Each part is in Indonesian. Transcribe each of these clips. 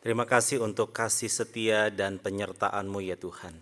Terima kasih untuk kasih setia dan penyertaan-Mu ya Tuhan.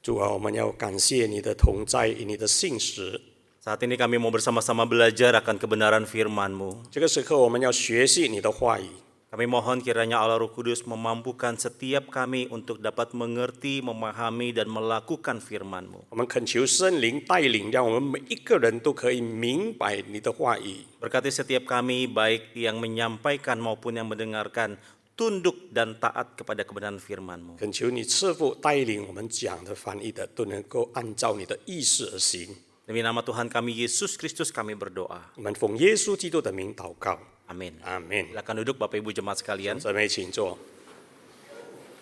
主啊，我们要感谢你的同在与你的信实。 Saat ini kami mau bersama-sama belajar akan kebenaran firman-Mu. 这个时刻，我们要学习你的话语。 Kami mohon kiranya Allah Roh Kudus memampukan setiap kami untuk dapat mengerti, memahami, dan melakukan firman-Mu. 我们恳求圣灵带领，让我们每一个人都可以明白你的话语。 Berkati setiap kami, baik yang menyampaikan maupun yang mendengarkan, tunduk dan taat kepada kebenaran firman-Mu. 恳求你赐福带领我们讲的、翻译的，都能够按照你的意思而行。 Demi nama Tuhan kami Yesus Kristus kami berdoa. 我们奉耶稣基督的名祷告， Amin. 阿门。 Silakan duduk Bapak Ibu jemaat sekalian. 姊妹请坐。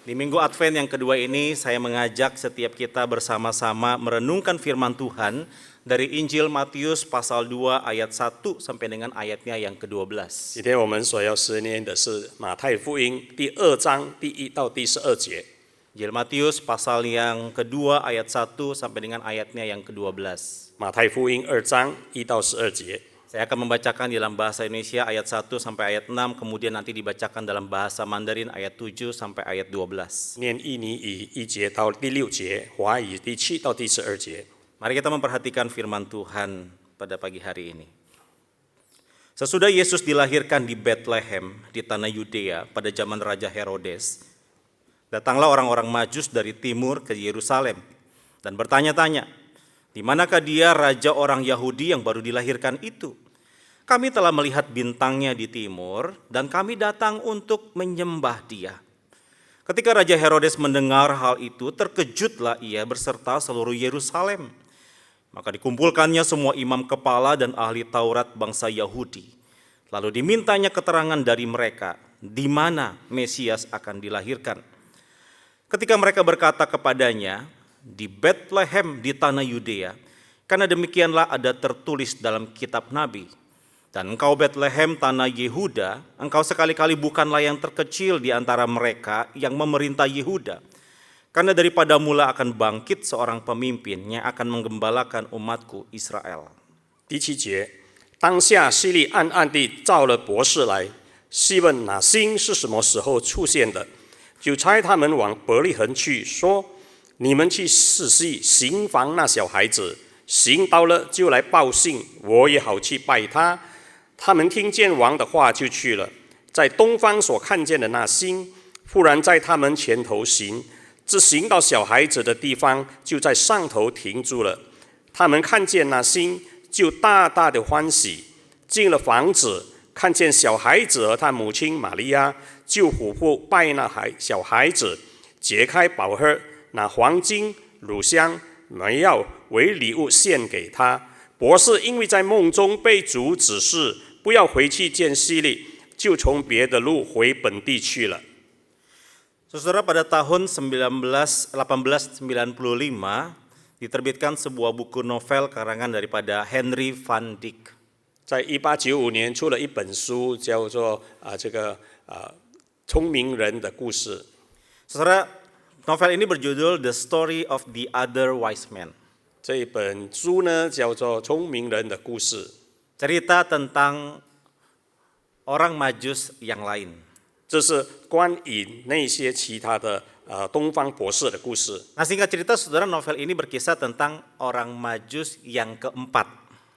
Di Minggu Advent yang kedua ini saya mengajak setiap kita bersama-sama merenungkan firman Tuhan dari Injil Matius pasal 2 ayat 1 sampai dengan ayatnya yang ke-12. 今天我们所要思念的是马太福音第2章第1到第12节。 Injil Matius pasal yang kedua ayat 1 sampai dengan ayatnya yang ke-12. 马太福音2章1到12节。 Saya akan membacakan dalam bahasa Indonesia ayat 1 sampai ayat 6, kemudian nanti dibacakan dalam bahasa Mandarin ayat 7 sampai ayat 12. 念印尼语1节到第6节，华语第7到第12节。 Mari kita memperhatikan firman Tuhan pada pagi hari ini. Sesudah Yesus dilahirkan di Bethlehem di tanah Yudea pada zaman Raja Herodes, datanglah orang-orang Majus dari timur ke Yerusalem dan bertanya-tanya, di manakah dia raja orang Yahudi yang baru dilahirkan itu? Kami telah melihat bintangnya di timur dan kami datang untuk menyembah dia. Ketika Raja Herodes mendengar hal itu, terkejutlah ia beserta seluruh Yerusalem. Maka dikumpulkannya semua imam kepala dan ahli Taurat bangsa Yahudi. Lalu dimintanya keterangan dari mereka, di mana Mesias akan dilahirkan. Ketika mereka berkata kepadanya, di Bethlehem di tanah Yudea, karena demikianlah ada tertulis dalam kitab Nabi. Dan engkau Bethlehem tanah Yehuda, engkau sekali-kali bukanlah yang terkecil di antara mereka yang memerintah Yehuda. Karena daripada mula akan bangkit seorang pemimpin yang akan menggembalakan umatku Israel. 第7节，当下希律暗暗地召了博士来，细问那星是什么时候出现的，就差他们往伯利恒去，说：你们去仔细行房那小孩子，行到了就来报信，我也好去拜他。他们听见王的话就去了，在东方所看见的那星，忽然在他们前头行，只行到小孩子的地方，就在上头停住了。他们看见那星，就大大的欢喜，进了房子，看见小孩子和他母亲玛利亚，就俯伏拜那小孩子，揭开宝盒，拿黄金、乳香、没药为礼物献给他。博士因为在梦中被主指示不要回去见希律，就从别的路回本地去了。 Saudara, pada tahun 1895 diterbitkan sebuah buku novel karangan daripada Henry van Dyck. 在1895年出了一本书，叫做聪明人的故事。 Saudara, novel ini berjudul The Story of the Other Wise Man. 这一本书呢，叫做《聪明人的故事》， Cerita tentang orang Majus yang lain. 这是关于那些其他的东方博士的故事。 Nah, singkat cerita, saudara, novel ini berkisah tentang orang Majus yang keempat.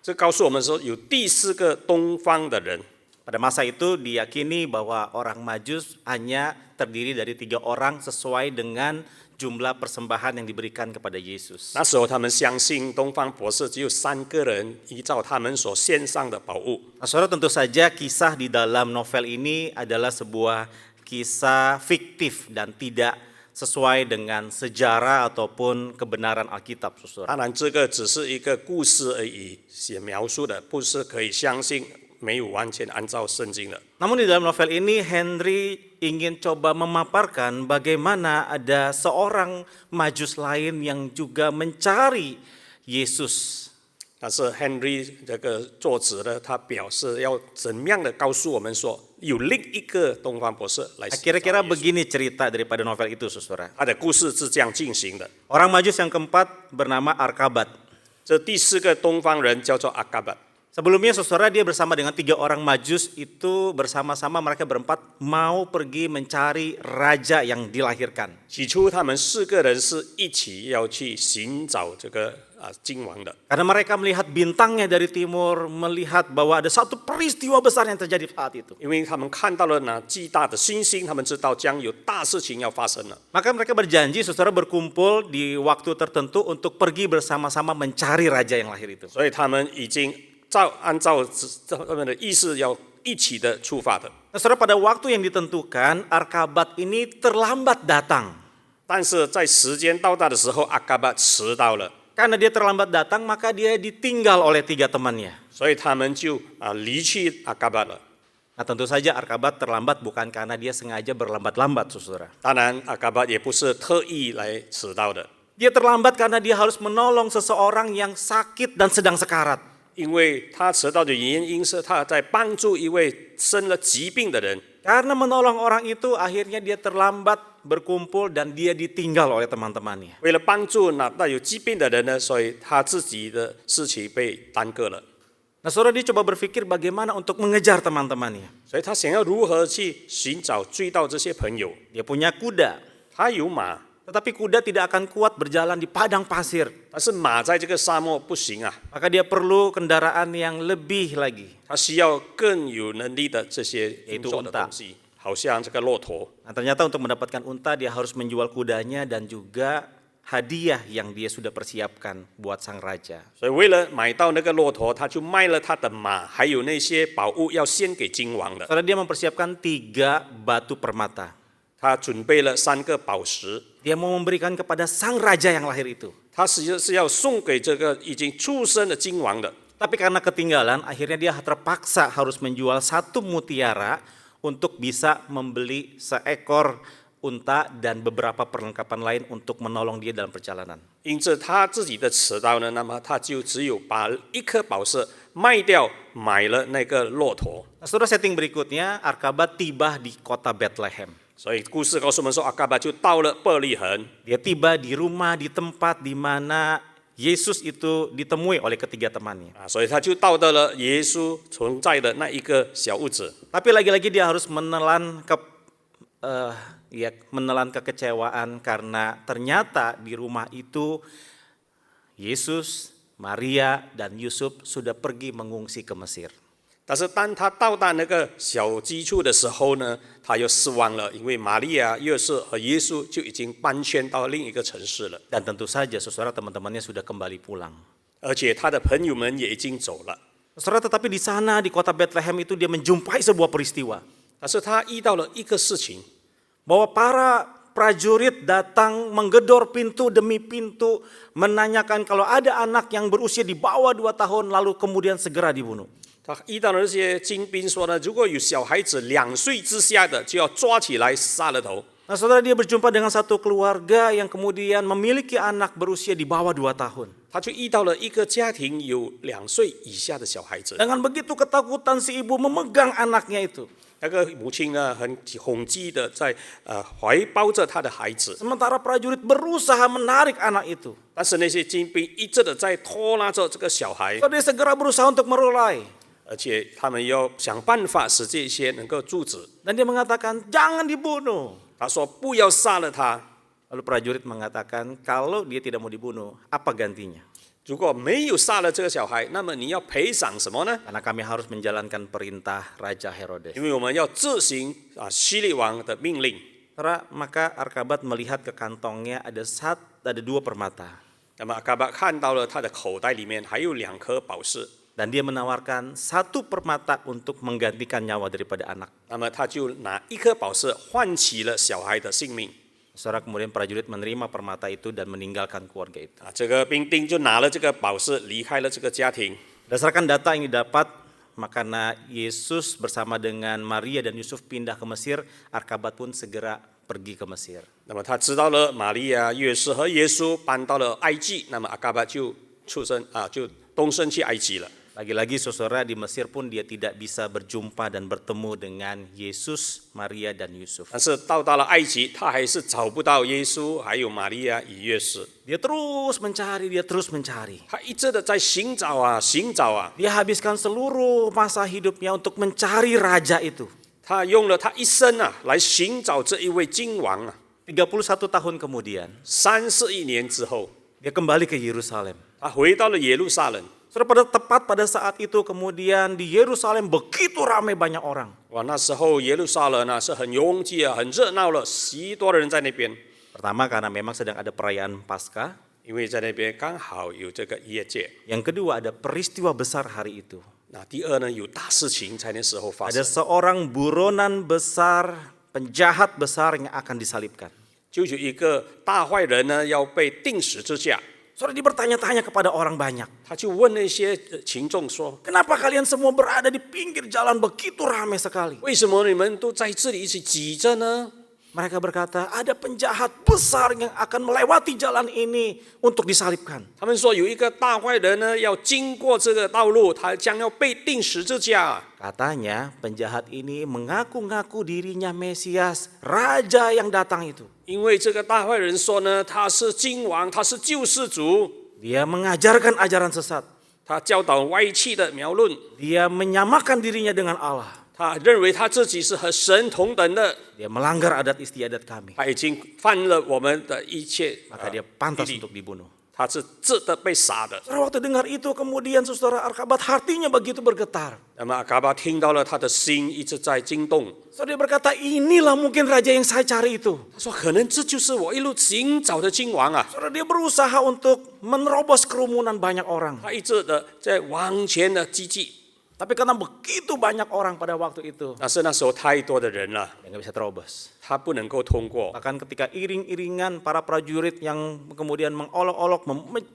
这告诉我们说，有第4个东方的人。 Pada masa itu diyakini bahwa orang Majus hanya terdiri dari 3 orang sesuai dengan jumlah persembahan yang diberikan kepada Yesus. 那时候他们相信东方博士只有3个人，依照他们所献上的宝物。 Nah, saudara, tentu saja kisah di dalam novel ini adalah sebuah kisah fiktif dan tidak sesuai dengan sejarah ataupun kebenaran Alkitab, saudara. 当然，这个只是一个故事而已，写描述的不是可以相信，没有完全按照圣经的。 Namun di dalam novel ini Henry ingin coba memaparkan bagaimana ada seorang Majus lain yang juga mencari Yesus. 但是 Henry 这个作者呢，他表示要怎么样的告诉我们说，有另一个东方博士来。 Kira-kira begini cerita daripada novel itu, saudara. 他的故事是这样进行的。 Orang Majus yang keempat bernama Arkabat. 这第4个东方人叫做阿嘎巴。Sebelumnya saudara dia bersama dengan 3 orang majus itu bersama-sama mereka berempat mau pergi mencari raja yang dilahirkan. 起初他们4个人是一起要去寻找这个君王的， Karena mereka melihat bintangnya dari timur, melihat bahwa ada satu peristiwa besar yang terjadi saat itu. 因为他们看到了那巨大的星星，他们知道将有大事情要发生了。 Maka mereka berjanji saudara berkumpul di waktu tertentu untuk pergi bersama-sama mencari raja yang lahir itu. 所以他们已经按照他们的意思要一起的出发的。 Nah, saudara pada waktu yang ditentukan Arkabat ini terlambat datang. 但是在时间到达的时候，阿嘎巴迟到了， Karena dia terlambat datang maka dia ditinggal oleh 3 temannya. 所以他们就离去阿嘎巴了。 Nah tentu saja Arkabat terlambat bukan karena dia sengaja berlambat-lambat saudara. 当然，阿嘎巴也不是特意来迟到的， Dia terlambat karena dia harus menolong seseorang yang sakit dan sedang sekarat. 因为他迟到的原因是他在帮助一位生了疾病的人。 Karena menolong orang itu akhirnya dia terlambat berkumpul dan dia ditinggal oleh teman-temannya. 为了帮助那有疾病的人呢，所以他自己的事情被耽搁了。 Nah saudara dia coba berpikir bagaimana untuk mengejar teman-temannya. 所以他想要如何去寻找追到这些朋友。 Dia punya kuda, 他有马， tetapi kuda tidak akan kuat berjalan di padang pasir. 但是马在这个沙漠不行啊， Maka dia perlu kendaraan yang lebih lagi. 他需要更有能力的这些运作的 unta 东西，好像这个骆驼。 Nah ternyata untuk mendapatkan unta dia harus menjual kudanya dan juga hadiah yang dia sudah persiapkan buat sang raja. 所以为了买到那个骆驼，他就卖了他的马，还有那些宝物要献给君王的。 Saudara dia mempersiapkan 3 batu permata. 他准备了3个宝石， Dia mau memberikan kepada sang raja yang lahir itu. 他是要送给这个已经出生的君王的。 Tapi karena ketinggalan, akhirnya dia terpaksa harus menjual 1 mutiara untuk bisa membeli seekor unta dan beberapa perlengkapan lain untuk menolong dia dalam perjalanan. 因着他自己的迟到呢，那么他就只有把1颗宝石卖掉，买了那个骆驼。 Nah, saudara setting berikutnya, Arkabat tiba di kota Bethlehem. 所以故事告诉我们说，阿嘎巴就到了伯利恒， Dia tiba di rumah, di tempat di mana Yesus itu ditemui oleh ketiga temannya. 所以他就到到了耶稣存在的那一个小屋子。 Tapi lagi-lagi dia harus menelan kekecewaan karena ternyata di rumah itu Yesus, Maria, dan Yusuf sudah pergi mengungsi ke Mesir. 但是当他到达那个小居处的时候呢，他又失望了，因为玛利亚、约瑟和耶稣就已经搬迁到另一个城市了， Dan tentu saja saudara teman-temannya sudah kembali pulang. 而且他的朋友们也已经走了。 Saudara tetapi di sana di kota Bethlehem itu dia menjumpai sebuah peristiwa. 但是他遇到了一个事情， Bahwa para prajurit datang menggedor pintu demi pintu menanyakan kalau ada anak yang berusia di bawah 2 tahun lalu kemudian segera dibunuh. 他遇到了那些精兵说呢，如果有小孩子2岁之下的，就要抓起来杀了头。 Nah saudara dia berjumpa dengan satu keluarga yang kemudian memiliki anak berusia di bawah 2 tahun. 他就遇到了一个家庭有2岁以下的小孩子， Dengan begitu ketakutan si ibu memegang anaknya itu. 那个母亲呢很恐惧的在怀抱着他的孩子， Sementara prajurit berusaha menarik anak itu. 但是那些精兵一直的在拖拉着这个小孩， So, dia segera berusaha untuk merulai. 而且他们要想办法使这些能够阻止。 Dan dia mengatakan jangan dibunuh. 他说不要杀了他， Lalu prajurit mengatakan kalau dia tidak mau dibunuh apa gantinya? 如果没有杀了这个小孩，那么你要赔偿什么呢？ Karena kami harus menjalankan perintah Raja Herodes. 因为我们要执行希律王的命令。 Maka Arkabat melihat ke kantongnya ada 2 permata. 那么阿嘎巴看到了他的口袋里面还有2颗宝石， Dan dia menawarkan 1 permata untuk menggantikan nyawa daripada anak. 那么他就拿1颗宝石换起了小孩的性命。 Saudara kemudian prajurit menerima permata itu dan meninggalkan keluarga itu. 这个兵丁就拿了这个宝石离开了这个家庭。 Berdasarkan data yang didapat, maka Yesus bersama dengan Maria dan Yusuf pindah ke Mesir, Arkabat pun segera pergi ke Mesir. 那么他知道了玛利亚、约瑟和耶稣搬到了埃及，那么阿嘎巴就就东升去埃及了。Lagi-lagi saudara di Mesir pun dia tidak bisa berjumpa dan bertemu dengan Yesus, Maria dan Yusuf. 但是到了埃及，他还是找不到耶稣，还有玛利亚与约瑟。 Dia terus mencari. 他一直的在寻找啊，寻找啊。 Dia habiskan seluruh masa hidupnya untuk mencari raja itu. 他用了他一生啊，来寻找这一位君王啊。 31 tahun kemudian, 31年之后， dia kembali ke Yerusalem. 他回到了耶路撒冷。 Tepat pada saat itu kemudian di Yerusalem begitu ramai banyak orang. 哇，那时候耶路撒冷呢是很拥挤啊，很热闹了，许多的人在那边， Pertama karena memang sedang ada perayaan Paskah. 因为在那边刚好有这个逾越节。 Yang kedua ada peristiwa besar hari itu. 那第二呢，有大事情在那时候发 Ada 生， seorang buronan besar, penjahat besar yang akan disalibkan. 就有一个大坏人呢要被钉十字架。 Saudara, dia bertanya-tanya kepada orang banyak. 他就问那些群众说 Kenapa kalian semua berada di pinggir jalan begitu ramai sekali?：“ 为什么你们都在这里一起挤着呢？” Mereka berkata, ada penjahat besar yang akan melewati jalan ini untuk disalibkan. 他们说有一个大坏人呢要经过这个道路，他将要被钉十字架。 Katanya penjahat ini mengaku-ngaku dirinya Mesias, raja yang datang itu. 因为这个大坏人说呢，他是君王，他是救世主， Dia mengajarkan ajaran sesat. 他教导歪曲的谬论， Dia menyamakan dirinya dengan Allah. 他认为他自己是和神同等的， Dia melanggar adat istiadat kami. 他已经犯了我们的一切， Maka dia pantas 地利 untuk dibunuh. 他是值得被杀的。 Saudara, waktu dengar itu kemudian saudara Arkabat hatinya begitu bergetar. 那么阿嘎巴听到了，他的心一直在惊动。 Saudara, dia berkata, inilah mungkin raja yang saya cari itu. 他说：“可能这就是我一路寻找的君王啊！” Saudara, dia berusaha untuk menerobos kerumunan banyak orang. 他一直的在往前的积极， Tapi karena begitu banyak orang pada waktu itu, 但是那时候太多的人了， dia nggak bisa terobos. 他不能够通过。 Bahkan ketika iring-iringan para prajurit yang kemudian mengolok-olok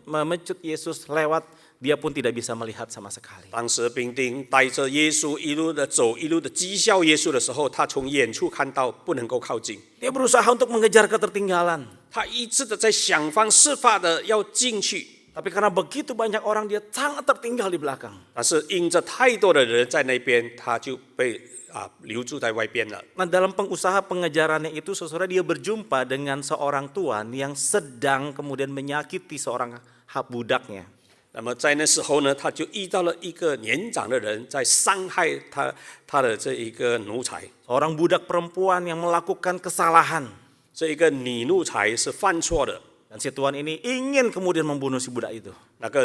memecut Yesus lewat, dia pun tidak bisa melihat sama sekali. 当时兵丁带着耶稣一路的走，一路的讥笑耶稣的时候，他从远处看到，不能够靠近。 Dia berusaha untuk mengejar ketertinggalan. 他一直的在想方设法的要进去， Tapi karena begitu banyak orang, dia sangat tertinggal di belakang. 但是因着太多的人在那边，他就被留住在外边了。 Nah, dalam pengusaha pengejarannya itu, saudara, dia berjumpa dengan seorang tuan yang sedang kemudian menyakiti seorang budaknya. 那么在那时候呢，他就遇到了一个年长的人在伤害他的这一个奴才。 Seorang budak perempuan yang melakukan kesalahan. 这一个女奴才是犯错的， Dan si tuan ini ingin kemudian membunuh si budak itu.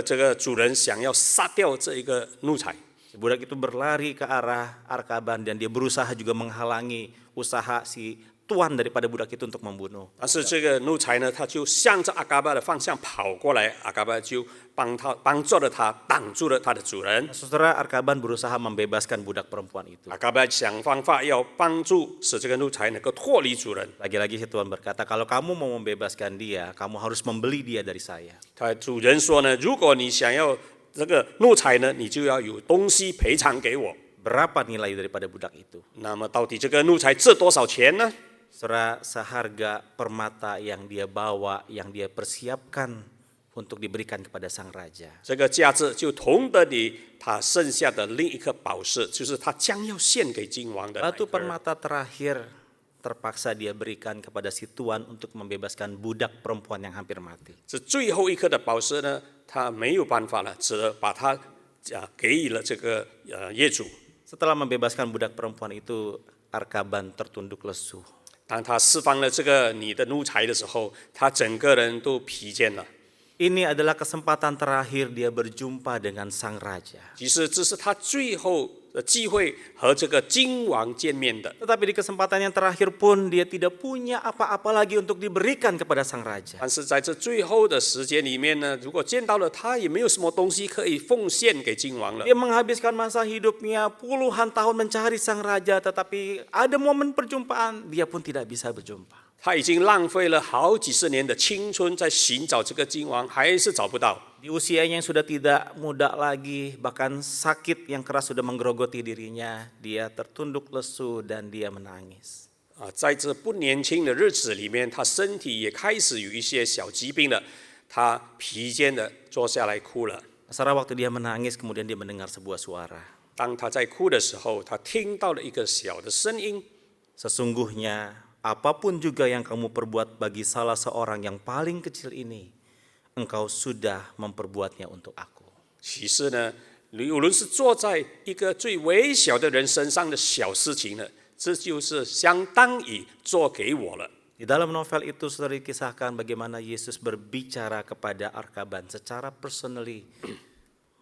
这个主人想要杀掉这一个奴才。 Si budak itu berlari ke arah Arkaban dan dia berusaha juga menghalangi usaha si tuan daripada budak itu untuk membunuh. 但是这个奴才呢，他就向着阿嘎巴的方向跑过来，阿嘎巴就帮助了他，挡住了他的主人。 Saudara, Arkaban berusaha membebaskan budak perempuan itu. 阿嘎巴想方法要帮助使这个奴才能够脱离主人。 Lagi-lagi si tuan berkata, kalau kamu mau membebaskan dia, kamu harus membeli dia dari saya. 他主人说呢，如果你想要这个奴才呢，你就要有东西赔偿给我。 Berapa nilai daripada budak itu? 那么到底这个奴才值多少钱呢？ Saudara, seharga permata yang dia bawa, yang dia persiapkan untuk diberikan kepada sang raja. 这个价值就同等于他剩下的另一颗宝石，就是他将要献给君王的那一 Batu 颗。 permata terakhir terpaksa dia berikan kepada si tuan untuk membebaskan budak perempuan yang hampir mati. 这最后一颗的宝石呢，他没有办法了，只能把它给予了这个业主。 Setelah membebaskan budak perempuan itu, Arkaban tertunduk lesu. 当他释放了这个你的奴才的时候，他整个人都疲倦了。 Ini adalah kesempatan terakhir dia berjumpa dengan sang raja. 其实这是他最后的机会和这个君王见面的。 Tetapi di kesempatan yang terakhir pun dia tidak punya apa-apa lagi untuk diberikan kepada sang raja. 但是在这最后的时间里面呢，如果见到了他，也没有什么东西可以奉献给君王了。 Dia menghabiskan masa hidupnya puluhan tahun mencari sang raja, tetapi ada momen perjumpaan, dia pun tidak bisa berjumpa. 他已经浪费了好几十年的青春在寻找这个君王，还是找不到。 Di usianya yang sudah tidak muda lagi, bahkan sakit yang keras sudah menggerogoti dirinya, dia tertunduk lesu dan dia menangis. 在这不年轻的日子里面，他身体也开始有一些小疾病了，他疲倦的坐下来哭了。Saudara, waktu dia menangis, kemudian dia mendengar sebuah suara. 当他在哭的时候，他听到了一个小的声音。 Sesungguhnya, apapun juga yang kamu perbuat bagi salah seorang yang paling kecil ini, engkau sudah memperbuatnya untuk aku. 其实呢，无论是做在一个最微小的人身上的小事情呢，这就是相当于做给我了。 Di dalam novel itu saudara dikisahkan bagaimana Yesus berbicara kepada Arkaban secara personally,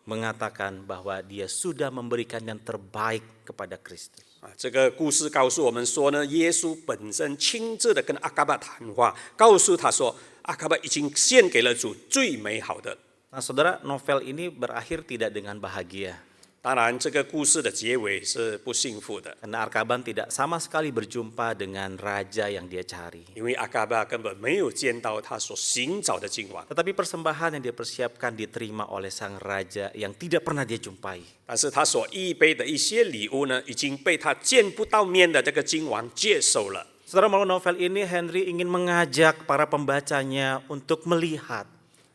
mengatakan bahwa dia sudah memberikan yang terbaik kepada Kristus. 这个故事告诉我们说呢，耶稣本身亲自的跟阿嘎巴谈话，告诉他说，阿嘎巴已经献给了主最美好的。 Nah saudara, novel ini berakhir tidak dengan bahagia. 当然，这个故事的结尾是不幸福的， Karena Arkaban tidak sama sekali berjumpa dengan raja yang dia cari. 因为阿嘎巴根本没有见到他所寻找的君王。 Tetapi persembahan yang dia persiapkan diterima oleh sang raja yang tidak pernah dia jumpai. 但是他所预备的一些礼物呢，已经被他见不到面的这个君王接受了。 Saudara, melalui novel ini Henry ingin mengajak para pembacanya untuk melihat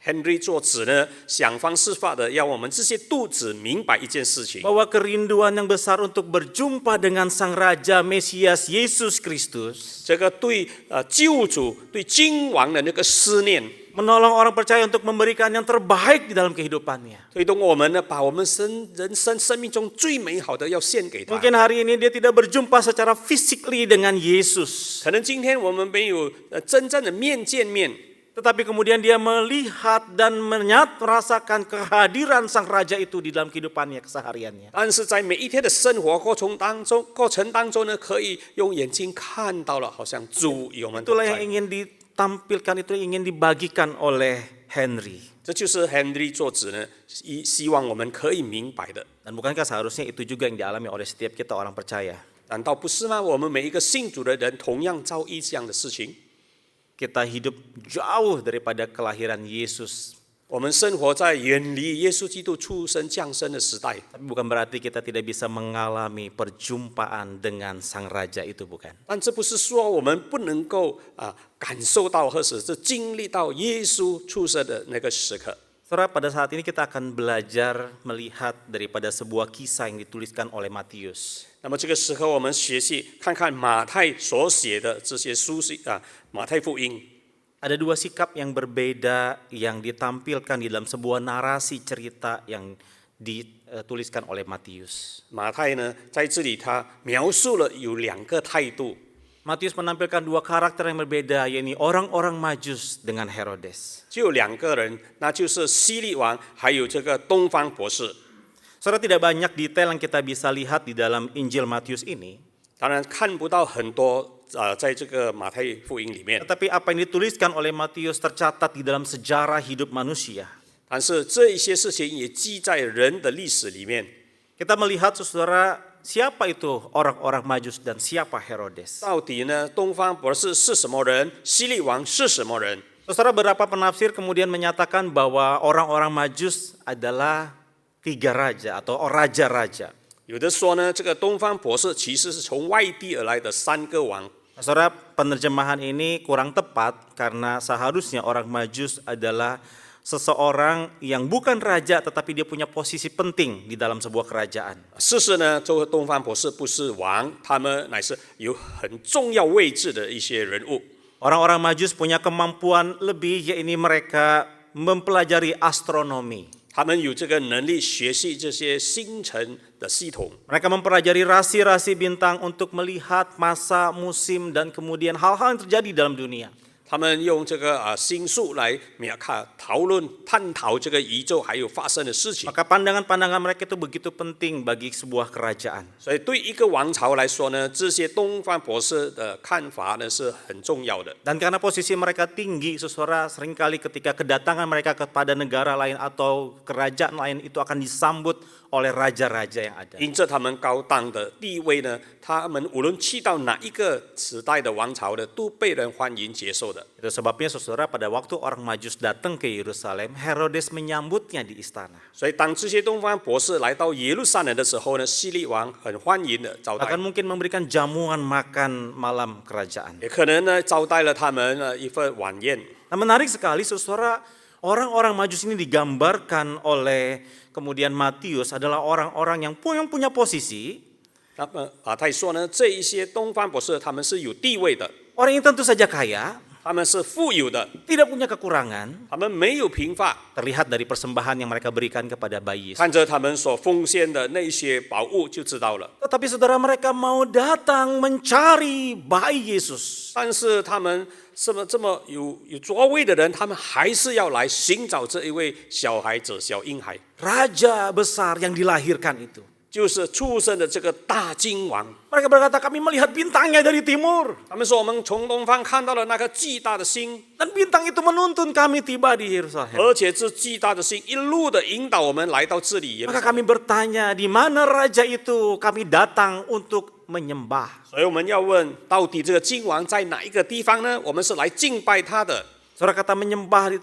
Henry 作者呢，想方设法的要我们这些读者明白一件事情， bahwa kerinduan yang besar untuk berjumpa dengan sang raja Mesias Yesus Kristus 这个对救主、对君王的那个思念， menolong orang percaya untuk memberikan yang terbaik di dalam kehidupannya. 推动我们呢，把我们人生生命中最美好的要献给他。 Mungkin hari ini dia tidak berjumpa secara physically dengan Yesus, 可能今天我们没有真正的面见面， tetapi kemudian dia melihat dan merasakan kehadiran sang raja itu di dalam kehidupannya kesehariannya. 但是在每一天的生活过程当中呢，可以用眼睛看到了，好像主与我们同 Itulah yang 在。 ingin ditampilkan, itu yang ingin dibagikan oleh Henry. 这就是 Henry 作者呢，希望我们可以明白的。 Dan bukankah seharusnya itu juga yang dialami oleh setiap kita orang percaya? 难道不是吗？我们每一个信主的人同样遭遇这样的事情。 Kita hidup jauh daripada kelahiran Yesus. 我们生活在远离耶稣基督出生降生的时代， Tapi bukan berarti kita tidak bisa mengalami perjumpaan dengan sang raja itu, bukan? 但这不是说我们不能够感受到或者是经历到耶稣出生的那个时刻。 Saudara, pada saat ini kita akan belajar melihat daripada sebuah kisah yang dituliskan oleh Matius. 那么这个时候，我们学习看看马太所写的这些书信马太福音。 Ada dua sikap yang berbeda yang ditampilkan di dalam sebuah narasi cerita yang dituliskan oleh Matius. 马太呢，在这里他描述了有两个态度。 Matius menampilkan dua karakter yang berbeda, yaitu orang-orang Majus dengan Herodes. 就有两个人，那就是希律王，还有这个东方博士。 Saudara, tidak banyak detail yang kita bisa lihat di dalam Injil Matius ini. 当然看不到很多在这个马太福音里面， Tetapi apa yang dituliskan oleh Matius tercatat di dalam sejarah hidup manusia. 但是这一些事情也记在人的历史里面。 Kita melihat, saudara, siapa itu orang-orang Majus dan siapa Herodes. 到底呢，东方博士是什么人？希律王是什么人？ Saudara, beberapa penafsir kemudian menyatakan bahwa orang-orang Majus adalah 3 raja atau raja-raja. 有的说呢，这个东方博士其实是从外地而来的3个王。 Saudara, penerjemahan ini kurang tepat karena seharusnya orang Majus adalah seseorang yang bukan raja tetapi dia punya posisi penting di dalam sebuah kerajaan. 事实呢，这个东方博士不是王，他们乃是有很重要位置的一些人物。 Orang-orang Majus punya kemampuan lebih, yaitu mereka mempelajari astronomi. 他们有这个能力学习这些星辰的系统， Mereka mempelajari rasi-rasi bintang untuk melihat masa, musim, dan kemudian hal-hal yang terjadi dalam dunia. 他们用这个星数来讨论、探讨这个宇宙还有发生的事情。 Maka pandangan-pandangan mereka itu begitu penting bagi sebuah kerajaan. 所以对一个王朝来说呢，这些东方博士的看法呢是很重要的。 Dan karena posisi mereka tinggi, saudara, seringkali ketika kedatangan mereka kepada negara lain atau kerajaan lain itu akan disambut oleh raja-raja yang ada. 因着他们高档的地位呢，他们无论去到哪一个时代的王朝的，都被人欢迎接受的。 Itu sebabnya, saudara, pada waktu orang Majus datang ke Yerusalem, Herodes menyambutnya di istana. 所以当这些东方博士来到耶路撒冷的时候呢，希律王很欢迎的招待， Bahkan mungkin memberikan jamuan makan malam kerajaan. 也可能呢招待了他们一份晚宴。 Nah, menarik sekali, saudara, Orang-orang Majus ini digambarkan oleh kemudian Matius adalah orang-orang yang punya posisi. 那么马太说呢，这一些东方博士他们是有地位的， Orang yang tentu saja kaya, 他们是富有的， tidak punya kekurangan. 他们没有贫乏。 Terlihat dari persembahan yang mereka berikan kepada bayi Yesus. 看着他们所奉献的那些宝物就知道了。 Tetapi saudara, mereka mau datang mencari bayi Yesus. 但是他们这么有作为的人，他们还是要来寻找这一位小孩子、小婴孩， Raja besar yang dilahirkan itu. 就是出生的这个大君王。 Mereka berkata, kami melihat bintangnya dari timur. 他们说我们从东方看到了那颗巨大的星， Dan bintang itu menuntun kami tiba di Yerusalem. 而且这巨大的星一路的引导我们来到这里。 Maka kami bertanya, di mana raja itu? Kami datang untuk menyembah. 所以我们要问，到底这个君王在哪一个地方呢？我们是来敬拜他的。 Saudara, kata menyembah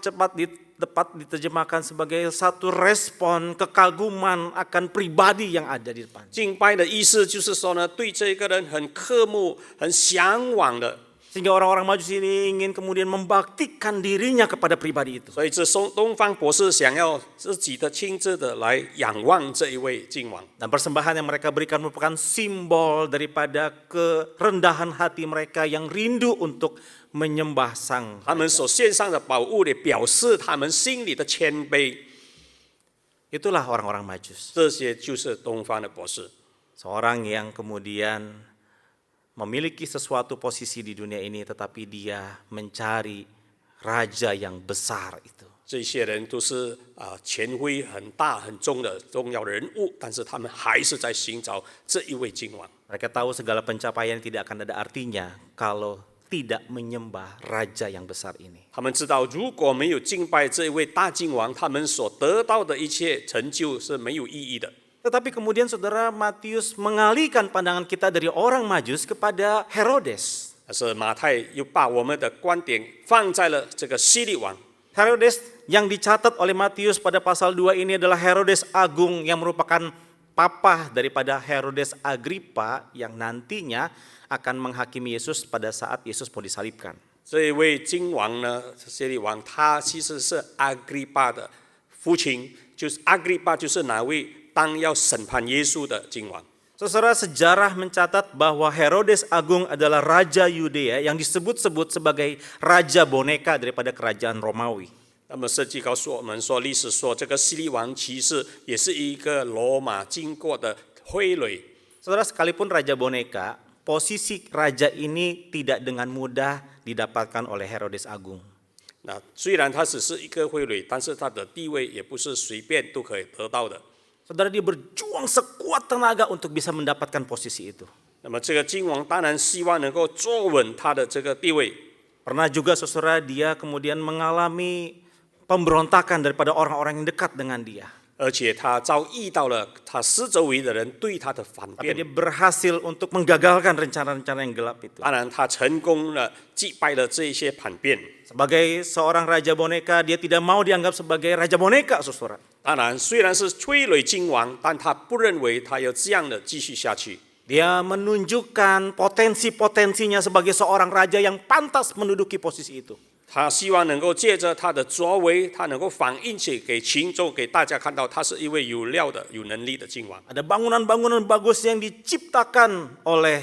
tepat diterjemahkan sebagai satu respon kekaguman akan pribadi yang ada di depan. 敬拜的意思就是说呢，对这个人很渴慕、很向往的。 Sehingga orang-orang Majus ini ingin kemudian membaktikan dirinya kepada pribadi itu. 所以这东方博士想要自己的亲自的来仰望这一位君王。 Dan persembahan yang mereka berikan merupakan simbol daripada kerendahan hati mereka yang rindu untuk menyembah Sang. 他们所献上的宝物也表示他们心里的谦卑。 Itulah orang-orang Majus. 这些就是东方的博士。 Seorang yang kemudian memiliki sesuatu posisi di dunia ini, tetapi dia mencari raja yang besar itu. 这些人都是权威很大很重的重要人物，但是他们还是在寻找这一位君王。 Mereka tahu segala pencapaian tidak akan ada artinya kalau tidak menyembah raja yang besar ini. 他们知道，如果没有敬拜这一位大君王，他们所得到的一切成就是没有意义的。 Tetapi kemudian saudara, Matius mengalihkan pandangan kita dari orang Majus kepada Herodes. 但是马太又把我们的观点放在了这个希律王。 Herodes yang dicatat oleh Matius pada pasal 2 ini adalah Herodes Agung yang merupakan papa daripada Herodes Agripa yang nantinya akan menghakimi Yesus pada saat Yesus mau disalibkan. 这一位君王呢，希律王，他其实是阿格里巴的父亲，就是阿格里巴就是哪位当要审判耶稣的君王。 Saudara, sejarah mencatat bahwa Herodes Agung adalah raja Yudea yang disebut-sebut sebagai raja boneka daripada kerajaan Romawi. 那么圣经告诉我们说，历史说这个希律王其实也是一个罗马经过的傀儡。 Saudara, sekalipun raja boneka, posisi raja ini tidak dengan mudah didapatkan oleh Herodes Agung. 那虽然他只是一个傀儡，但是他的地位也不是随便都可以得到的。 Saudara, dia berjuang sekuat tenaga untuk bisa mendapatkan posisi itu. 那么这个君王当然希望能够坐稳他的这个地位。 Pernah juga saudara, dia kemudian mengalami pemberontakan daripada orang-orang yang dekat dengan dia. 而且他遭遇到了他四周围的人对他的反 Tapi dia 变， berhasil untuk menggagalkan rencana-rencana yang gelap itu. 当然他成功了击败了这一些叛变。 Sebagai seorang raja boneka, dia tidak mau dianggap sebagai raja boneka, saudara. 当然，虽然是傀儡君王，但他不认为他要这样的继续下去。 Dia menunjukkan potensi-potensinya sebagai seorang raja yang pantas menduduki posisi itu. 他希望能够借着他的作为，他能够反映起给群众、给大家看到，他是一位有料的、有能力的君王。 Ada bangunan-bangunan bagus yang diciptakan oleh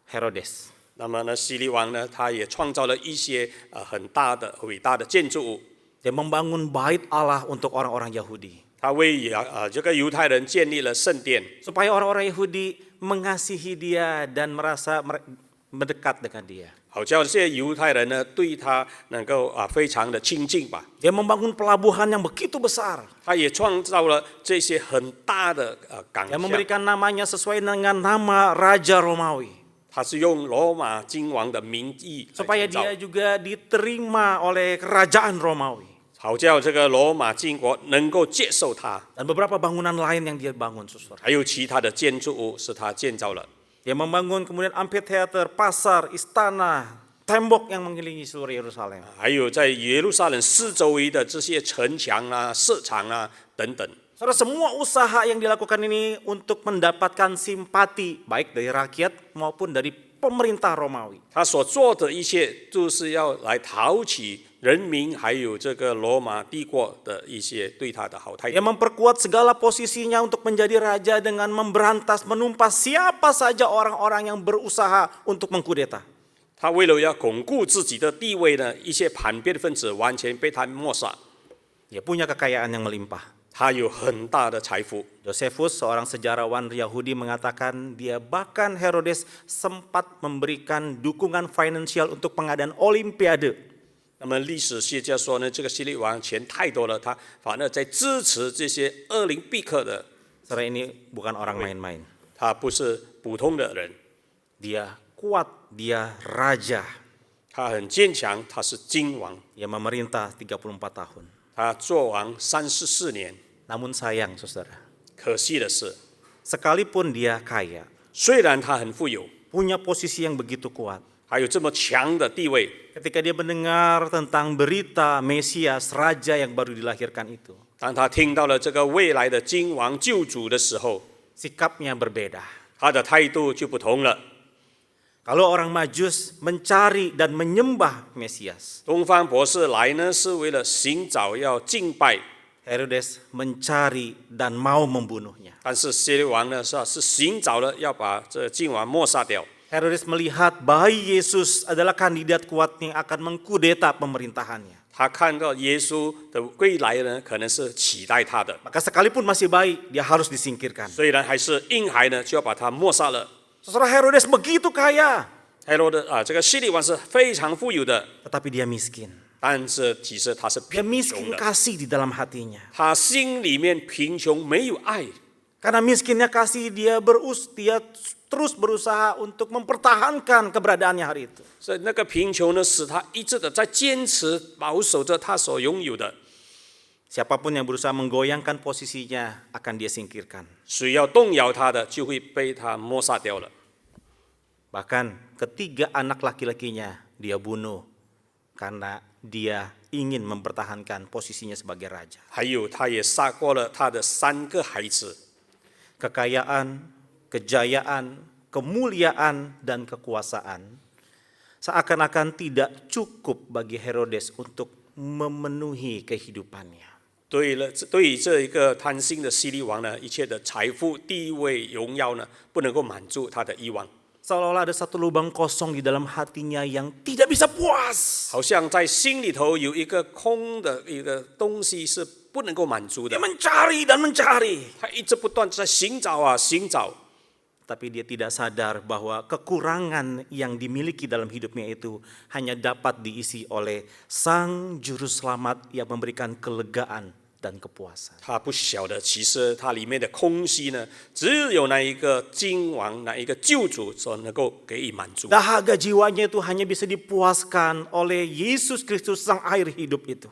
Herodes. 那么呢，希律王呢，他也创造了一些很大的、伟大的建筑物。 Dia membangun bait Allah untuk orang-orang Yahudi. 他为这个犹太人建立了圣殿， Supaya orang-orang Yahudi mengasihi dia dan merasa mendekat dengan dia. 好叫这些犹太人呢对他能够非常的亲近吧。 Dia membangun pelabuhan yang begitu besar. 他也创造了这些很大的港 Yang 巷， memberikan namanya sesuai dengan nama Raja Romawi. 他是用罗马君王的名义来 Supaya 建造 dia juga diterima oleh kerajaan Romawi. 好叫这个罗马帝国能够接受他， Dan beberapa bangunan lain yang dia bangun, saudara. 还有其他的建筑物是他建造了。 Dia membangun kemudian amphitheater, pasar, istana, tembok yang mengelilingi seluruh Yerusalem. 还有在耶路撒冷四周围的这些城墙啊、市场啊等等， Saudara, semua usaha yang dilakukan ini untuk mendapatkan simpati baik dari rakyat maupun dari pemerintah Romawi. 他所做的一切就是要来讨取人民还有这个罗马帝国的一些对他的好态 Dia 度。 memperkuat segala posisinya untuk menjadi raja dengan memberantas, menumpas siapa saja orang-orang yang berusaha untuk mengkudeta. 他为了要巩固自己的地位呢，一些叛变分子完全被他抹杀。 Dia punya kekayaan yang melimpah. 他有很大的财富。 Josephus, seorang sejarawan Yahudi, mengatakan dia bahkan Herodes sempat memberikan dukungan finansial untuk pengadaan olimpiade. 那么历史学家说呢，这个希律王钱太多了，他反而在支持这些恶灵毕克的。 Saudara, ini bukan orang main-main. 他不是普通的人， Dia kuat, dia raja. 他很坚强，他是君王， Dia memerintah 34 tahun. 他做王34年。 Namun sayang, saudara, 可惜的是， sekalipun dia kaya, 虽然他很富有， punya posisi yang begitu kuat, 还有这么强的地位， ketika dia mendengar tentang berita Mesias, raja yang baru dilahirkan itu, 当他听到了这个未来的君王救主的时候， sikapnya berbeda. 他的态度就不同了。 Kalau orang Majus mencari dan menyembah Mesias, 东方博士来呢，是为了寻找要敬拜， Herodes mencari dan mau membunuhnya. 但是希律王呢是寻找了要把这君王抹杀掉。 Herodes melihat bayi Yesus adalah kandidat kuat yang akan mengkudeta pemerintahannya. 他看到耶稣的归来呢，可能是期待他的， Maka sekalipun masih bayi, dia harus disingkirkan. 虽然还是婴孩呢，就要把他抹杀了。 Saudara, Herodes begitu kaya, 黑罗的这个希律王是非常富有的， tetapi dia miskin. 但是其实他是 Dia 贫穷 miskin 的， kasih di dalam hatinya. 他心里面贫穷，没有爱。 Karena miskinnya kasih, dia terus berusaha untuk mempertahankan keberadaannya hari itu. 所以那个贫穷呢，使他一直的在坚持保守着他所拥有的。 Siapapun yang berusaha menggoyangkan posisinya akan dia singkirkan. 谁要动摇他的，就会被他抹杀掉了。 Bahkan ketiga anak laki-lakinya dia bunuh karena dia ingin mempertahankan posisinya sebagai raja. 还有，他也杀过了他的3个孩子。 Kekayaan, kejayaan, kemuliaan, dan kekuasaan seakan-akan tidak cukup bagi Herodes untuk memenuhi kehidupannya. 对于这一个贪心的希律王呢，一切的财富、地位、荣耀呢，不能够满足他的欲望， Seolah-olah ada satu lubang kosong di dalam hatinya yang tidak bisa puas. 好像在心里头有一个空的一个东西是不能够满足 Dia 的。 mencari dan mencari. 他一直不断在寻找啊寻找， Tapi dia tidak sadar bahwa kekurangan yang dimiliki dalam hidupnya itu hanya dapat diisi oleh Sang Juru Selamat yang memberikan kelegaan dan kepuasan. 他不晓得其实他里面的空虚呢，只有那一个君王、那一个救主所能够给予满足。 Dahaga jiwanya itu hanya bisa dipuaskan oleh Yesus Kristus Sang air hidup itu.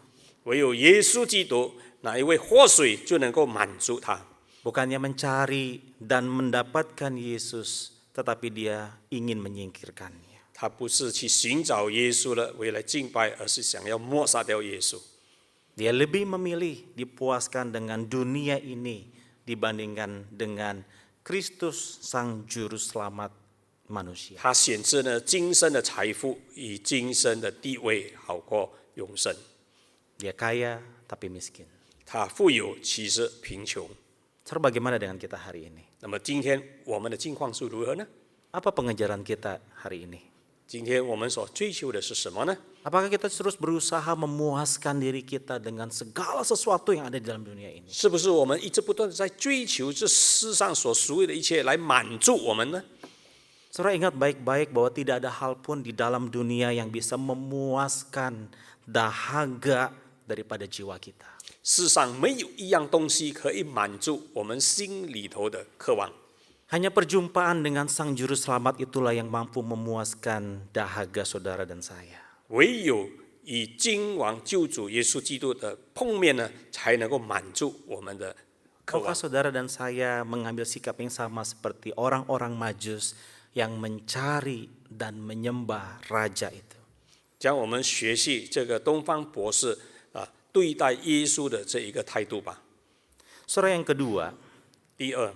唯有耶稣基督那一位活水就能够满足他。 Bukannya mencari dan mendapatkan Yesus, tetapi dia ingin menyingkirkannya. 他不是去寻找耶稣了，为了敬拜，而是想要抹杀掉耶稣。 Dia lebih memilih dipuaskan dengan dunia ini dibandingkan dengan Kristus Sang Juru Selamat manusia. 他选择呢今生的财富与今生的地位好过永生。 Dia kaya tapi miskin. 他富有，其实贫穷。 Saudara, bagaimana dengan kita hari ini? 那么今天我们的境况是如何呢？ Apa pengejaran kita hari ini? 今天我们所追求的是什么呢？ Apakah kita terus berusaha memuaskan diri kita dengan segala sesuatu yang ada di dalam dunia ini? 是不是我们一直不断的在追求这世上所属有的一切来满足我们呢？ Saudara, ingat baik-baik bahwa tidak ada hal pun di dalam dunia yang bisa memuaskan dahaga daripada jiwa kita. 世上没有一样东西可以满足我们心里头的渴望， Hanya perjumpaan dengan Sang Juru Selamat itulah yang mampu memuaskan dahaga saudara dan saya. 唯有与君王救主耶稣基督的碰面呢，才能够满足我们的渴 Maukah 望。 saudara dan saya mengambil sikap yang sama seperti orang-orang Majus yang mencari dan menyembah raja itu? 将我们学习这个东方博士对待耶稣的这一个态度吧。 Saudara, yang kedua, 第二，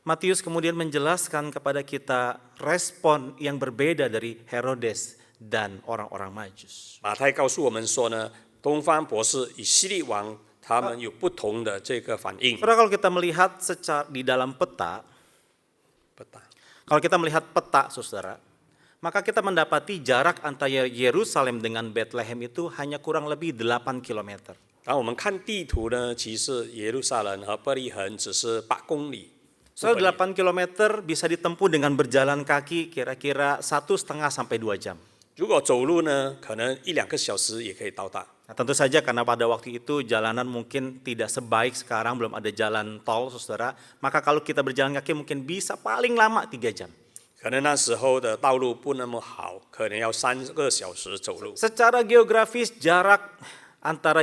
Matius kemudian menjelaskan kepada kita respon yang berbeda dari Herodes dan orang-orang Majus. 马太告诉我们说呢，东方博士与希律王他们有不同的这个反应。 Saudara, kalau kita melihat secara di dalam peta, kalau kita melihat peta, saudara, maka kita mendapati jarak antara Yerusalem dengan Bethlehem itu hanya kurang lebih 8 km. 当我们看地图呢，其实耶路撒冷和伯利恒只是8公里。 Soal 8 km bisa ditempuh dengan berjalan kaki kira-kira 1,5 sampai 2 jam. 如果走路呢，可能1-2个小时也可以到达。 Nah, tentu saja karena pada waktu itu jalanan mungkin tidak sebaik sekarang, belum ada jalan tol, saudara. Maka kalau kita berjalan kaki mungkin bisa paling lama 3 jam. 可能那时候的道路不那么好，可能要3个小时走路。 Secara geografis jarak antara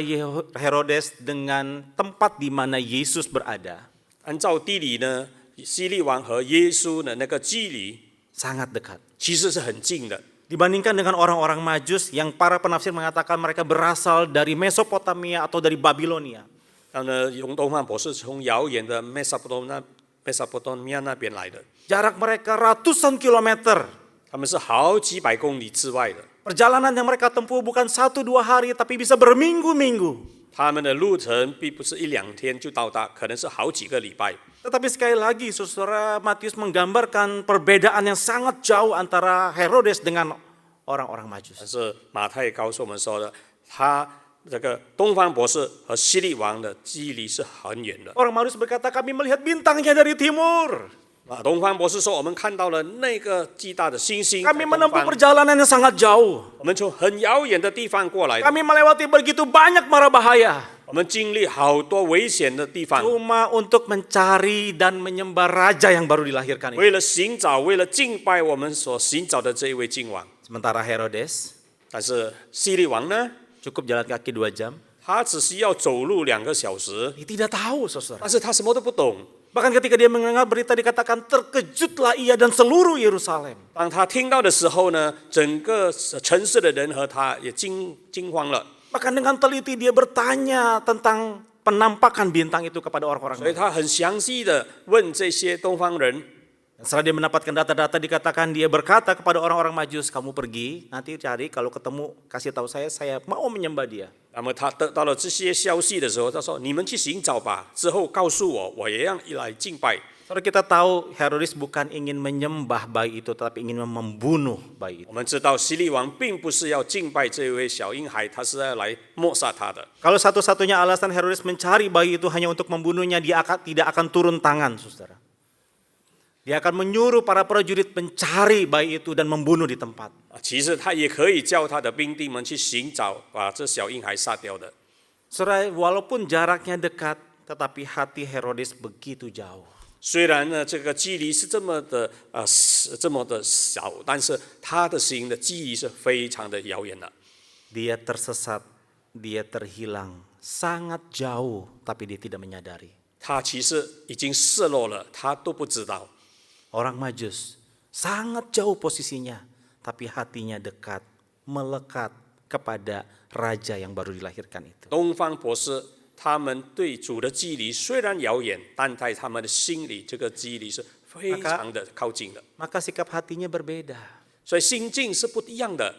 Herodes dengan tempat di mana Yesus berada 按照地理呢，希律王和耶稣的那个距离 sangat dekat. 其实是很近的。 Dibandingkan dengan orang-orang Majus yang para penafsir mengatakan mereka berasal dari Mesopotamia atau dari Babilonia. 然后呢，东方博士从遥远的 Mesopotamia 那边来的， Jarak mereka ratusan kilometer. 他们是好几百公里之外的。 Perjalanan yang mereka tempuh bukan 1-2 hari tapi bisa berminggu-minggu. 他们的路程并不是1-2天就到达，可能是好几个礼拜。 Tetapi sekali lagi, saudara, Matius menggambarkan perbedaan yang sangat jauh antara Herodes dengan orang-orang Majus. 但是马太告诉我们说的，他这个东方博士和希律王的距离是很远的。 Orang Majus berkata, kami melihat bintangnya dari timur. 东方博士说，我们看到了那个巨大的星星在 Kami 东 menempuh 方， perjalanan yang sangat jauh. 我们从很遥远的地方过来的， Kami melewati begitu banyak mara bahaya. 我们经历好多危险的地方， Cuma untuk mencari dan menyembah raja yang baru dilahirkan itu. 为了寻找，为了敬拜我们所寻找的这一位君王。 Sementara Herodes 但是希律王呢， cukup jalan kaki 2 jam. 他只需要走路2个小时， Dia tidak tahu, saudara. 但是他什么都不懂。 Bahkan ketika dia mendengar berita dikatakan terkejutlah ia dan seluruh Yerusalem. 当他听到的时候呢，整个城市的人和他也惊慌了。 Bahkan dengan teliti dia bertanya tentang penampakan bintang itu kepada orang-orang. 所以他很详细的问这些东方人， Setelah dia mendapatkan data-data dikatakan dia berkata kepada orang-orang Majus, kamu pergi nanti cari kalau ketemu kasih tahu saya mau menyembah dia. 那么他得到了这些消息的时候，他说：“你们去寻找吧，之后告诉我，我也要来敬拜。” Saudara, kita tahu Herodes bukan ingin menyembah bayi itu tetapi ingin membunuh bayi itu. 我们知道希律王并不是要敬拜这位小婴孩，他是要来抹杀他的。 Kalau satu-satunya alasan Herodes mencari bayi itu hanya untuk membunuhnya, dia tidak akan turun tangan, saudara. Dia akan menyuruh para prajurit mencari bayi itu dan membunuh di tempat. 其实他也可以叫他的兵丁们去寻找，把这小婴孩杀掉的。 Saudara, walaupun jaraknya dekat, tetapi hati Herodes begitu jauh. 虽然呢这个距离是这么的小，但是他的心的距离是非常的遥远的。 Dia tersesat, dia terhilang, sangat jauh, tapi dia tidak menyadari. 他其实已经失落了，他都不知道。 Orang Majus sangat jauh posisinya, tapi hatinya dekat, melekat kepada raja yang baru dilahirkan itu. 东方博士他们对主的距离虽然遥远，但在他们的心里，这个距离是非常的靠近的。 Maka sikap hatinya berbeda. 所以心境是不一样的。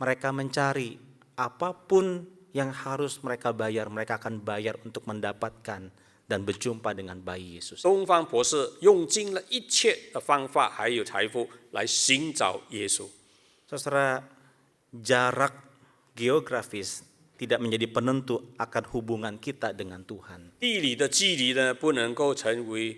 Mereka mencari apapun yang harus mereka bayar, mereka akan bayar untuk mendapatkan dan berjumpa dengan bayi Yesus. 东方博士用尽了一切的方法还有财富来寻找耶稣。 Saudara, jarak geografis tidak menjadi penentu akan hubungan kita dengan Tuhan. 地理的距离呢，不能够成为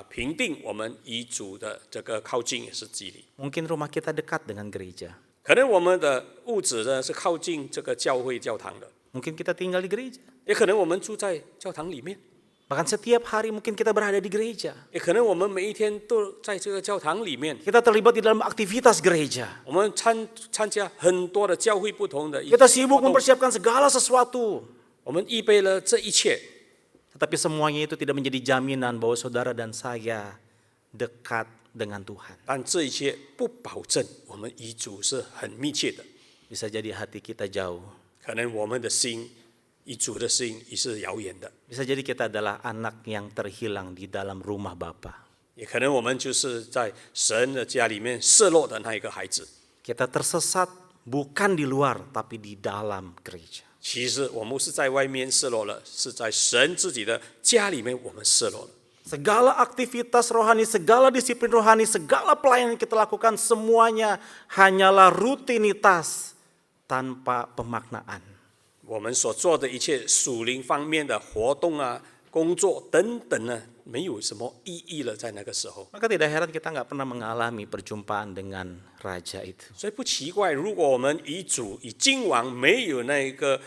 评定我们与主的这个靠近也是距离。 Mungkin rumah kita dekat dengan gereja. 可能我们的屋子呢是靠近这个教会教堂的， Mungkin kita tinggal di gereja. 也可能我们住在教堂里面， Bahkan setiap hari mungkin kita berada di gereja. 也可能我们每一天都在这个教堂里面。 Kita terlibat di dalam aktivitas gereja. 我们参加很多的教会不同的 Kita sibuk 活动， mempersiapkan segala sesuatu. 我们预备了这一切， Tetapi semuanya itu tidak menjadi jaminan bahwa saudara dan saya dekat dengan Tuhan. 但这一切不保证我们与主是很密切的。 Bisa jadi hati kita jauh. 可能我们的心与主的心也是遥远的， Bisa jadi kita adalah anak yang terhilang di dalam rumah Bapa. 也可能我们就是在神的家里面失落的那一个孩子。 Kita tersesat bukan di luar tapi di dalam gereja. 其实我们不是在外面失落了，是在神自己的家里面我们失落了。 Segala aktivitas rohani, segala disiplin rohani, segala pelayanan yang kita lakukan semuanya hanyalah rutinitas tanpa pemaknaan. 我们所做的一切属灵方面的活动啊、工作等等呢，没有什么意义了，在那个时候。 Maka tidak heran kita nggak pernah mengalami perjumpaan dengan raja itu. 所以不奇怪，如果我们与主、与君王没有那个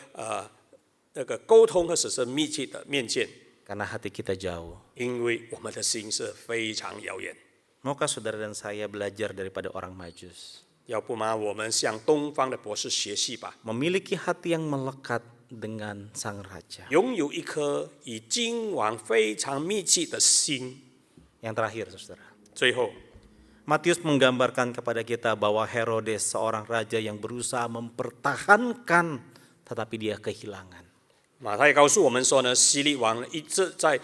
沟通或者是密切的面见， Karena hati kita jauh. 因为我们的心是非常遥远。 Maukah saudara dan saya belajar daripada orang Majus? 要不嘛，我们向东方的博士学习吧， Memiliki hati yang melekat dengan sang raja. 拥有一颗与君王非常密切的心。 Yang terakhir, saudara. 最后， Matius menggambarkan kepada kita bahwa Herodes seorang raja yang berusaha mempertahankan tetapi dia kehilangan. 马太告诉我们说呢，希律王一直在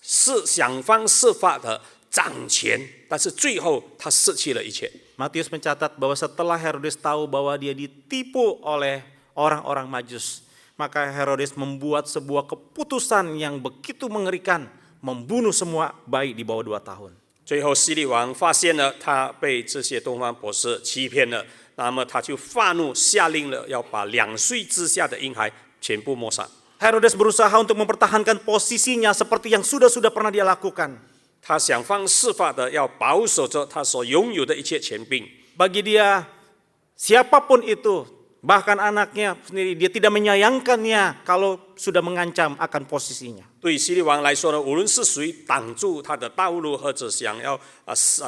想方设法的掌权，但是最后他失去了一切。 Matius mencatat bahwa setelah Herodes tahu bahwa dia ditipu oleh orang-orang Majus, maka Herodes membuat sebuah keputusan yang begitu mengerikan, membunuh semua bayi di bawah 2 tahun. 最后，希律王发现了他被这些东方博士欺骗了，那么他就发怒，下令了要把2岁之下的婴孩全部抹杀。 Herodes berusaha untuk mempertahankan posisinya seperti yang sudah pernah dia lakukan. 他想方设法的要保守着他所拥有的一切权柄。 Bagi dia, siapapun itu, bahkan anaknya sendiri, dia tidak menyayangkannya kalau sudah mengancam akan posisinya. 对希律王来说呢，无论是谁挡住他的道路，或者想要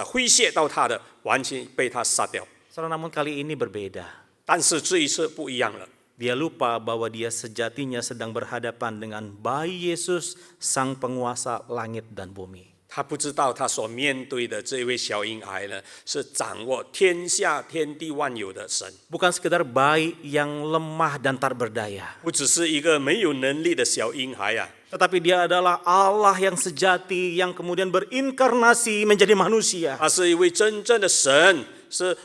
挥卸到他的，完全被他杀掉。 Namun kali ini berbeda. 但是这一次不一样了。 Dia lupa bahwa dia sejatinya sedang berhadapan dengan bayi Yesus, sang penguasa langit dan bumi. 他不知道他所面对的这位小婴孩呢，是掌握天下天地万有的神， Bukan sekedar bayi yang lemah dan tak berdaya. 不只是一个没有能力的小婴孩啊， Tetapi dia adalah Allah yang sejati yang kemudian berinkarnasi menjadi manusia. 他是一位真正的神，是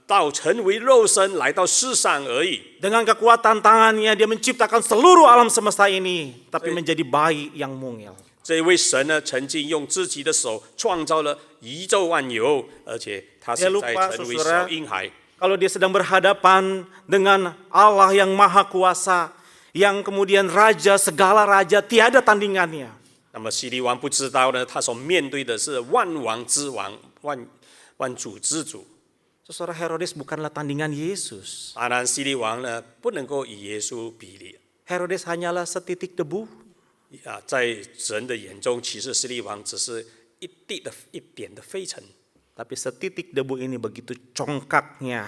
到成为肉身来到世上而已。 Dengan kekuatan tangannya dia menciptakan seluruh alam semesta ini, tapi menjadi bayi yang mungil. 这位神呢，曾经用自己的手创造了宇宙万有，而且他现在成为小婴孩。 Kalau dia sedang berhadapan dengan Allah yang maha kuasa, yang kemudian raja segala raja tiada tandingannya. 那么希律王不知道呢，他所面对的是万王之王、万主之主。 Saudara, Herodes bukanlah tandingan Yesus. 当然，希律王呢不能够与耶稣比拟。 Herodes hanyalah setitik debu. 在神的眼中，其实希律王只是一点的飞尘。 Tapi setitik debu ini begitu congkaknya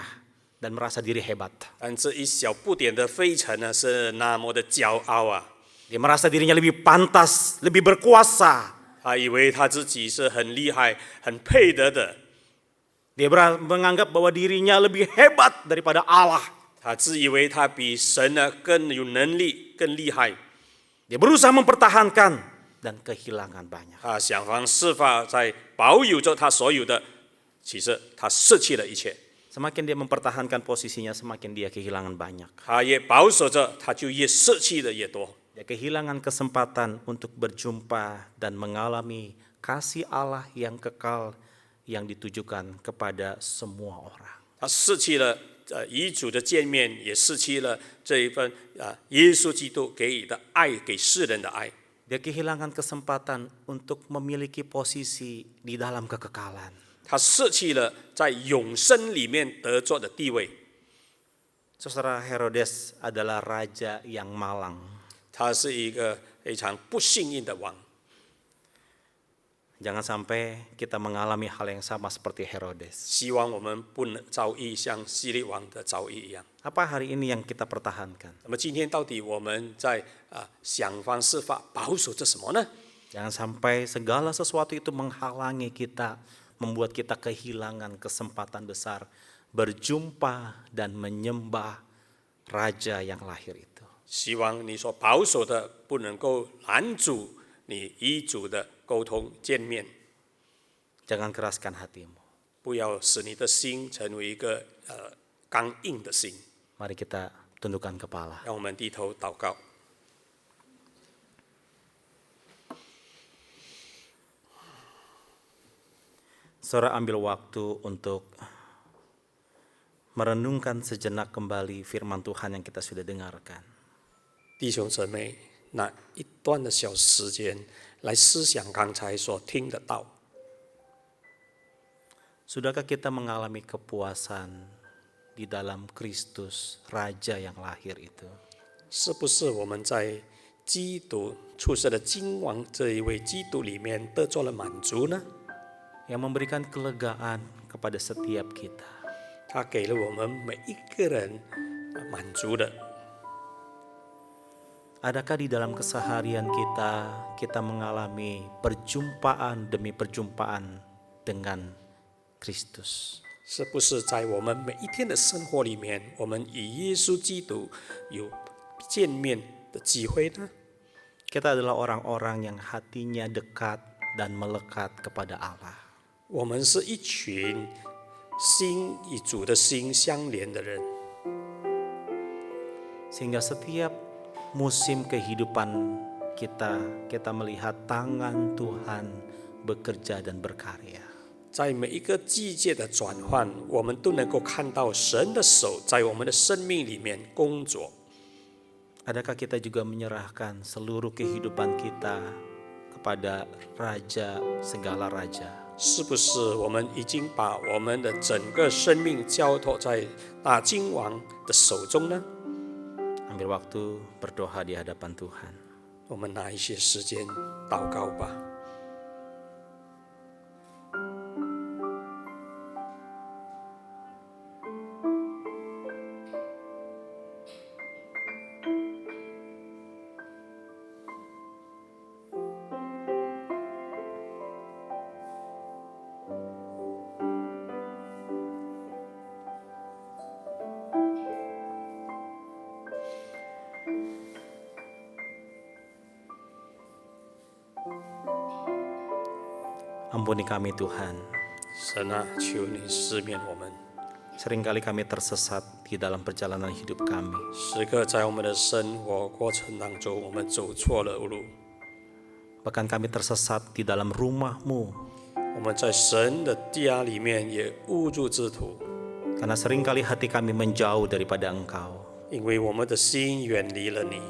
dan merasa diri hebat. 但这一小不点的飞尘呢，是那么的骄傲啊！ Dia merasa dirinya lebih pantas, lebih berkuasa. 他以为他自己是很厉害、很配得的。 Dia menganggap bahwa dirinya lebih hebat daripada Allah. 他自以为他比神呢更有能力、更厉害。 Dia berusaha mempertahankan dan kehilangan banyak. 他想方设法在保有着他所有的，其实他失去了一切。 Semakin dia mempertahankan posisinya, semakin dia kehilangan banyak. 他越保守着，他就越失去的越多。 Dia kehilangan kesempatan untuk berjumpa dan mengalami kasih Allah yang kekal yang ditujukan kepada semua orang. 他失去了与主的见面，也失去了这一份耶稣基督给予的爱，给世人的爱。 Dia kehilangan kesempatan untuk memiliki posisi di dalam kekekalan. 他失去了在永生里面得着的地位。 Saudara, Herodes adalah raja yang malang. 他是一个非常不幸运的王。 Jangan sampai kita mengalami hal yang sama seperti Herodes. 希望我们不能遭遇像希律王的遭遇一样。 Apa hari ini yang kita pertahankan? 那么今天到底我们在想方设法保守着什么呢？ Jangan sampai segala sesuatu itu menghalangi kita, membuat kita kehilangan kesempatan besar berjumpa dan menyembah Raja yang lahir itu. 希望你所保守的不能够拦阻你与主的沟通见面。 Jangan keraskan hatimu. 不要使你的心成为一个刚硬的心。 Mari kita tundukkan kepala. 让我们低头祷告。 Saudara ambil waktu untuk merenungkan sejenak kembali firman Tuhan yang kita sudah dengarkan. 弟兄姊妹，那一段的小时间来思想刚才所听的道。 Sudahkah kita mengalami kepuasan di dalam Kristus, Raja yang lahir itu? 是不是我们在基督出生的君王这一位基督里面得到了满足呢？ Yang memberikan kelegaan kepada setiap kita. 他给了我们每一个人满足的。 Adakah di dalam keseharian kita mengalami perjumpaan demi perjumpaan dengan Kristus? 是不是在我们每一天的生活里面，我们与耶稣基督有见面的机会呢？ Kita adalah orang-orang yang hatinya dekat dan melekat kepada Allah. 我们是一群心与主的心相连的人， Sehingga setiap musim kehidupan kita melihat tangan Tuhan bekerja dan berkarya. 在每一个季节的转换，我们都能够看到神的手在我们的生命里面工作。 Adakah kita juga menyerahkan seluruh kehidupan kita kepada Raja segala Raja? 是不是我们已经把我们的整个生命交托在大君王的手中呢？ Ambil waktu berdoa di hadapan Tuhan. 我们拿一些时间祷告吧。 Ampuni kami Tuhan. 神啊，求你赦免我们。 Seringkali kami tersesat di dalam perjalanan hidup kami. 时刻在我们的生活过程当中，我们走错了路。 Bahkan kami tersesat di dalam rumah-Mu. 我们在神的家里面也误入之途， Karena seringkali hati kami menjauh daripada Engkau. 因为我们的心远离了你。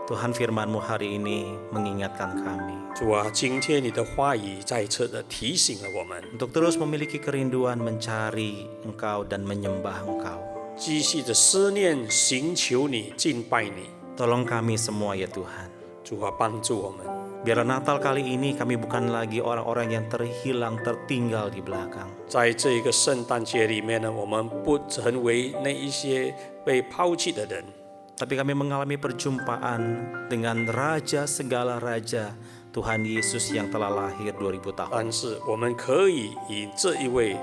Tuhan firman-Mu hari ini mengingatkan kami. 主啊，今天你的话语再次的提醒了我们， Untuk terus memiliki kerinduan mencari Engkau dan menyembah Engkau. 继续的思念、寻求你、敬拜你。 Tolong kami semua ya Tuhan. 主啊，帮助我们， Biarlah Natal kali ini kami bukan lagi orang-orang yang terhilang, tertinggal di belakang. 在这一个圣诞节里面呢，我们不成为那一些被抛弃的人， Tapi kami mengalami perjumpaan dengan Raja segala Raja, Tuhan Yesus yang telah lahir 2000 tahun. 但是我们可以与这一位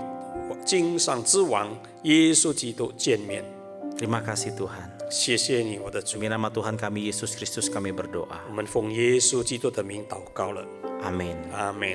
经上之王耶稣基督见面。 Terima kasih Tuhan. 谢谢你，我的主。 Demi nama Tuhan kami Yesus Kristus kami berdoa. 我们奉耶稣基督的名祷告了， Amin. 阿门。